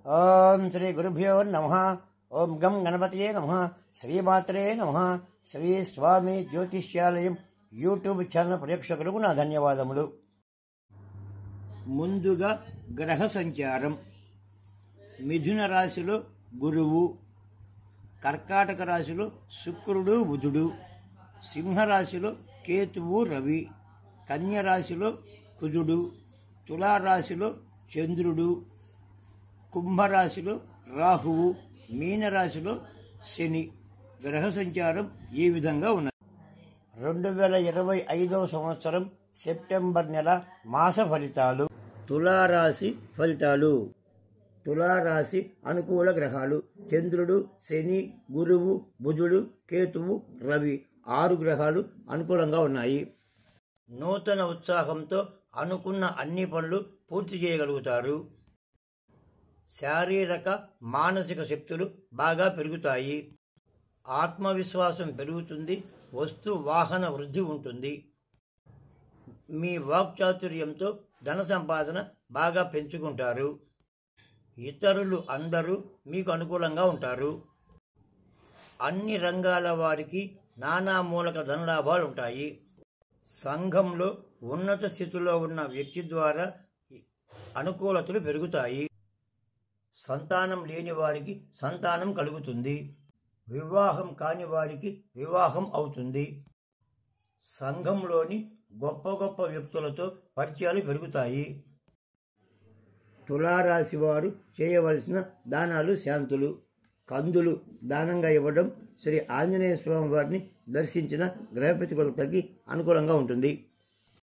ఓం శ్రీ గురుభ్యో నమః. ఓం గం గణపతియే నమః. శ్రీమాత్రే నమః. శ్రీ స్వామి జ్యోతిష్యాలయం యూట్యూబ్ ఛానల్ ప్రేక్షకులకు నా ధన్యవాదములు. ముందుగా గ్రహ సంచారం. మిథున రాశిలో గురువు, కర్కాటక రాశిలో శుక్రుడు బుధుడు, సింహరాశిలో కేతువు రవి, కన్య రాశిలో కుజుడు, తులారాశిలో చంద్రుడు, కుంభరాశిలో రాహువు, మీనరాశిలో శని. గ్రహ సంచారం ఈ విధంగా ఉన్నది. 2025 సంవత్సరం సెప్టెంబర్ నెల మాస ఫలితాలు. తులారాశి ఫలితాలు. తులారాశి అనుకూల గ్రహాలు చంద్రుడు, శని, గురువు, బుధుడు, కేతువు, రవి 6 గ్రహాలు అనుకూలంగా ఉన్నాయి. నూతన ఉత్సాహంతో అనుకున్న అన్ని పనులు పూర్తి చేయగలుగుతారు. శారీరక మానసిక శక్తులు బాగా పెరుగుతాయి. ఆత్మవిశ్వాసం పెరుగుతుంది. వస్తు వాహన వృద్ధి ఉంటుంది. మీ వాక్చాతుర్యంతో ధన సంపాదన బాగా పెంచుకుంటారు. ఇతరులు అందరూ మీకు అనుకూలంగా ఉంటారు. అన్ని రంగాల వారికి నానా మూలక ధనలాభాలు ఉంటాయి. సంఘంలో ఉన్నత స్థితిలో ఉన్న వ్యక్తి ద్వారా అనుకూలతలు పెరుగుతాయి. సంతానం లేని వారికి సంతానం కలుగుతుంది. వివాహం కాని వారికి వివాహం అవుతుంది. సంఘంలోని గొప్ప గొప్ప వ్యక్తులతో పరిచయాలు పెరుగుతాయి. తులారాశి వారు చేయవలసిన దానాలు శాంతులు. కందులు దానంగా ఇవ్వడం, శ్రీ ఆంజనేయ స్వామి వారిని దర్శించిన గ్రహ ప్రతికూలతకి అనుకూలంగా ఉంటుంది.